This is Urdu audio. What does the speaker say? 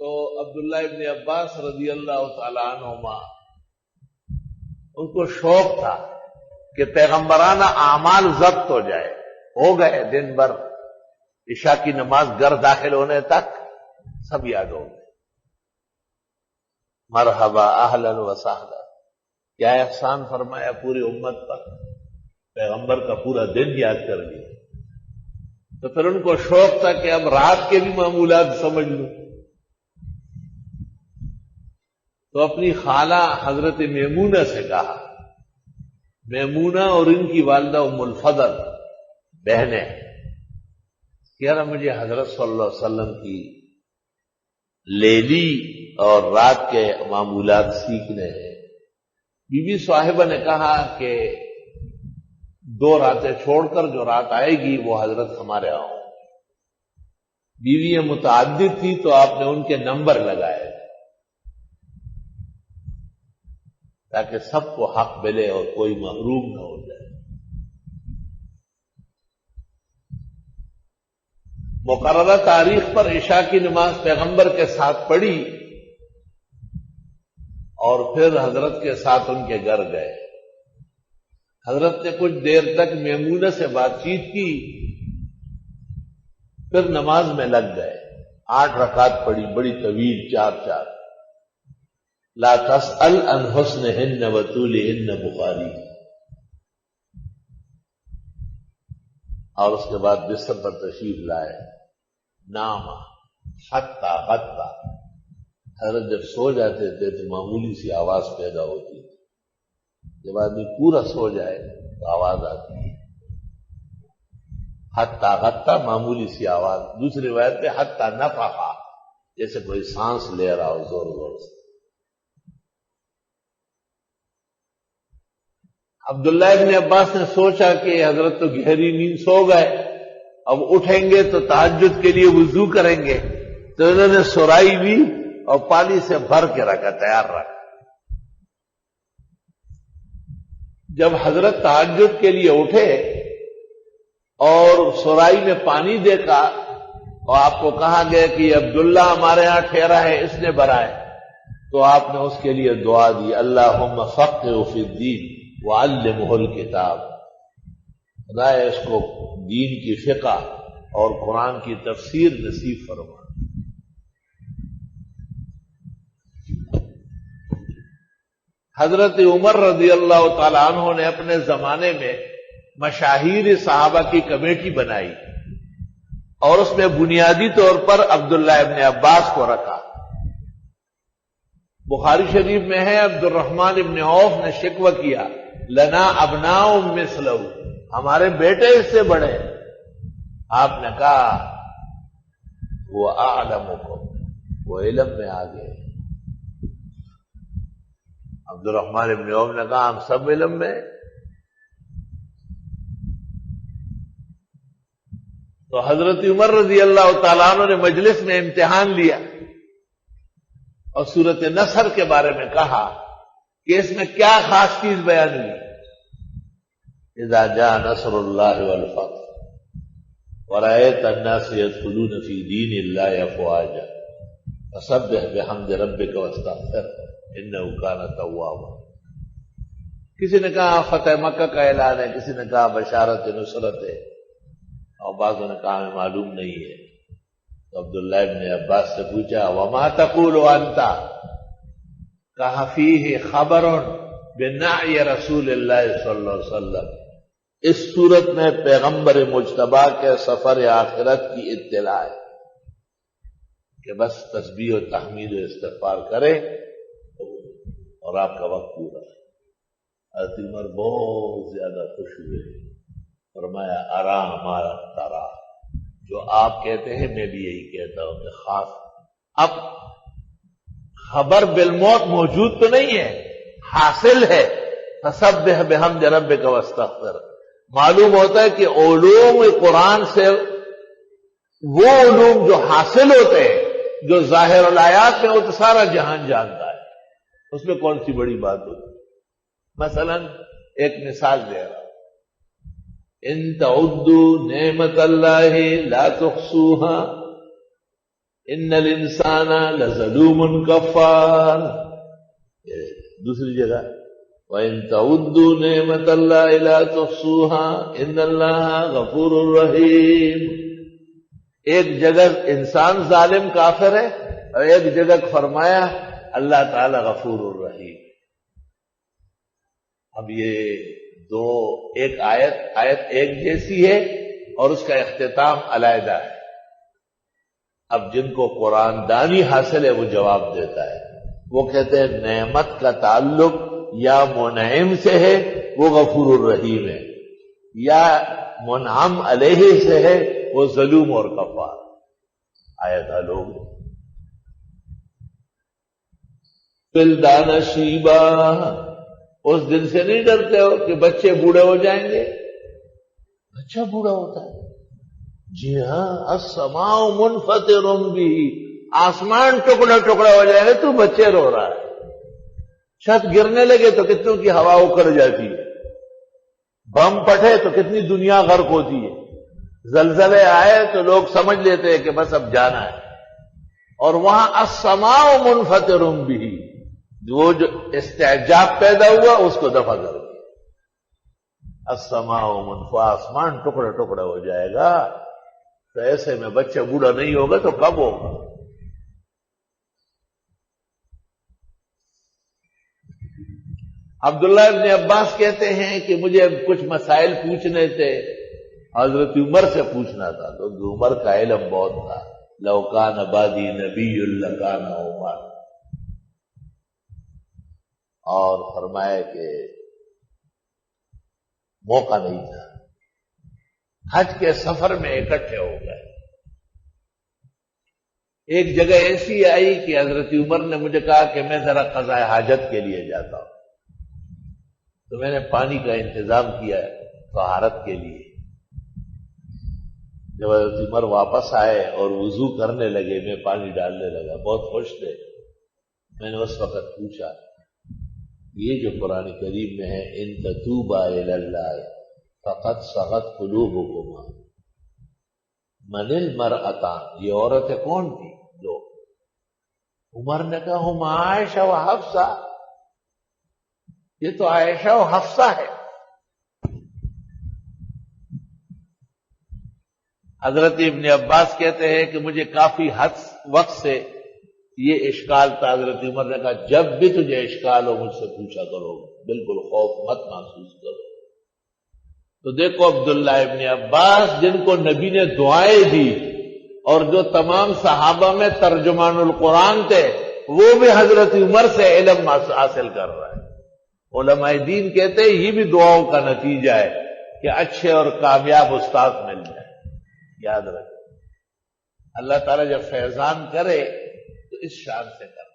تو عبداللہ ابن عباس رضی اللہ تعالیٰ عنہما ان کو شوق تھا کہ پیغمبرانہ اعمال ضبط ہو جائے. ہو گئے دن بھر، عشاء کی نماز گھر داخل ہونے تک سب یاد ہو گئے. مرحبا اہلا و سہلا، کیا احسان فرمایا پوری امت پر، پیغمبر کا پورا دن یاد کر لیا. تو پھر ان کو شوق تھا کہ اب رات کے بھی معمولات سمجھ لوں. تو اپنی خالہ حضرت میمونہ سے کہا، میمونہ اور ان کی والدہ ام الفضل بہنیں، یار مجھے حضرت صلی اللہ علیہ وسلم کی لیلی اور رات کے معمولات سیکھنے ہیں. بی بی صاحبہ نے کہا کہ 2 راتیں چھوڑ کر جو رات آئے گی وہ حضرت ہمارے یہاں ہوں. بیویاں متعدد تھی تو آپ نے ان کے نمبر لگائے تاکہ سب کو حق ملے اور کوئی محروم نہ ہو جائے. مقررہ تاریخ پر عشاء کی نماز پیغمبر کے ساتھ پڑھی اور پھر حضرت کے ساتھ ان کے گھر گئے. حضرت نے کچھ دیر تک میمونہ سے بات چیت کی، پھر نماز میں لگ گئے. 8 رکعت پڑھی، بڑی طویل، 4 لا تسأل عن حسنہن وطولہن بخاری. اور اس کے بعد بستر پر تشریف لائے. نام حتی غطا، حضرت جب سو جاتے تھے تو معمولی سی آواز پیدا ہوتی تھی، جب آدمی پورا سو جائے تو آواز آتی ہے. حتی غطا، معمولی سی آواز. دوسری روایت پہ حتی نفخا، جیسے کوئی سانس لے رہا ہو زور زور سے. عبداللہ ابن عباس نے سوچا کہ حضرت تو گہری نیند سو گئے، اب اٹھیں گے تو تہجد کے لیے وضو کریں گے، تو انہوں نے سرائی بھی اور پانی سے بھر کے رکھا، تیار رکھا. جب حضرت تہجد کے لیے اٹھے اور سرائی میں پانی دیکھا اور آپ کو کہا گیا کہ عبداللہ ہمارے ہاں ٹھہرا ہے، اس نے بھرائے، تو آپ نے اس کے لیے دعا دی، اللہم فقہہ فی الدین وعلمہ الکتاب. خدا اس کو دین کی فقہ اور قرآن کی تفسیر نصیب فرما. حضرت عمر رضی اللہ تعالی عنہ نے اپنے زمانے میں مشاہیر صحابہ کی کمیٹی بنائی اور اس میں بنیادی طور پر عبداللہ ابن عباس کو رکھا. بخاری شریف میں ہے، عبد الرحمن ابن عوف نے شکوہ کیا، لنا ابناء مثلہ، ہمارے بیٹے اس سے بڑے. آپ نے کہا وہ اعلمکم، وہ علم میں آگے. عبد الرحمن ابن عوف نے کہا ہم سب علم میں. تو حضرت عمر رضی اللہ تعالیٰ عنہ نے مجلس میں امتحان لیا اور سورۃ نصر کے بارے میں کہا کہ اس میں کیا خاص چیز بیان ہوئی. اذا جاء نصر اللہ والفتح ورأيت الناس يدخلون في دين الله افواجا فسبح بحمد ربك واستغفر انه كان توابا. کسی نے کہا فتح مکہ کا اعلان ہے، کسی نے کہا بشارت نصرت ہے، اور بعضوں نے کہا ہمیں معلوم نہیں ہے. تو عبداللہ ابن عباس سے پوچھا وما تقول انت، کہا فیہ خبر بنعی رسول اللہ صلی اللہ علیہ وسلم، اس صورت میں پیغمبر مجتبی کے سفر آخرت کی اطلاع ہے کہ بس تسبیح و تحمید و استغفار کرے اور آپ کا وقت پورا ہے. حضرت عمر بہت زیادہ خوش ہوئے، فرمایا ارا ما ترا، جو آپ کہتے ہیں میں بھی یہی کہتا ہوں کہ خاص. اب خبر بالموت موجود تو نہیں ہے، حاصل ہے. فسبح بحمد ربک واستغفر. معلوم ہوتا ہے کہ علوم قرآن سے وہ علوم جو حاصل ہوتے ہیں، جو ظاہر الآیات میں وہ تو سارا جہان جانتا ہے، اس میں کون سی بڑی بات ہوتی. مثلا ایک مثال دے رہا ہوں، ان تعدوا نعمت اللہ لا تحصوها. ان الانسان لظلوم کفار. دوسری جگہ وَإِن تَعُدُّوا نِعْمَةَ اللَّهِ لَا تُحْصُوهَا إِنَّ اللَّهَ غَفُورٌ رَحِيمٌ. ایک جگہ انسان ظالم کافر ہے اور ایک جگہ فرمایا اللہ تعالی غفور الرحیم. اب یہ دو ایک آیت ایک جیسی ہے اور اس کا اختتام علیحدہ ہے. اب جن کو قرآن دانی حاصل ہے وہ جواب دیتا ہے. وہ کہتے ہیں نعمت کا تعلق یا منعم سے ہے وہ غفور الرحیم ہے، یا منعم علیہ سے ہے وہ ظلوم اور کفار. آیت لوگ ولدان شیبا، اس دن سے نہیں ڈرتے ہو کہ بچے بوڑھے ہو جائیں گے؟ بچہ بوڑھا ہوتا ہے؟ جی ہاں. السماء منفطر بہ، آسمان ٹکڑا ٹکڑا ہو جائے گا تو بچے رو رہا ہے. چھت گرنے لگے تو کتنوں کی ہوا اکڑ جاتی ہے، بم پھٹے تو کتنی دنیا غرق ہوتی ہے، زلزلے آئے تو لوگ سمجھ لیتے ہیں کہ بس اب جانا ہے. اور وہاں السماء منفطر بہ، وہ جو استعجاب پیدا ہوا اس کو دفع کر دیا. السماء منفطر، آسمان ٹکڑا ٹکڑا ہو جائے گا. تو ایسے میں بچہ بوڑھا نہیں ہوگا تو کب ہوگا؟ عبداللہ ابن عباس کہتے ہیں کہ مجھے کچھ مسائل پوچھنے تھے، حضرت عمر سے پوچھنا تھا، تو عمر کا علم بہت تھا. لو کان بعدی نبی لکان عمر. اور فرمایا کہ موقع نہیں تھا. حج کے سفر میں اکٹھے ہو گئے. ایک جگہ ایسی آئی کہ حضرت عمر نے مجھے کہا کہ میں ذرا قضاء حاجت کے لیے جاتا ہوں. تو میں نے پانی کا انتظام کیا طہارت کے لیے. جب حضرت عمر واپس آئے اور وضو کرنے لگے، میں پانی ڈالنے لگا. بہت خوش تھے. میں نے اس وقت پوچھا یہ جو قرآن کریم میں ہے ان تتوبا الی اللہ فقد صغت قلوبکما من المرأتان، یہ عورتیں کون تھی؟ دو. عمر نے کہا ہم عائشہ و حفصہ، یہ تو عائشہ و حفصہ ہے. حضرت ابن عباس کہتے ہیں کہ مجھے کافی وقت سے یہ اشکال تھا. حضرت عمر نے کہا جب بھی تجھے اشکال ہو مجھ سے پوچھا کرو، بالکل خوف مت محسوس کرو. تو دیکھو عبداللہ ابن عباس جن کو نبی نے دعائیں دی اور جو تمام صحابہ میں ترجمان القرآن تھے، وہ بھی حضرت عمر سے علم حاصل کر رہا ہے. علماء دین کہتے ہیں یہ بھی دعاؤں کا نتیجہ ہے کہ اچھے اور کامیاب استاد مل جائے. یاد رکھیں اللہ تعالیٰ جب فیضان کرے تو اس شان سے کرے.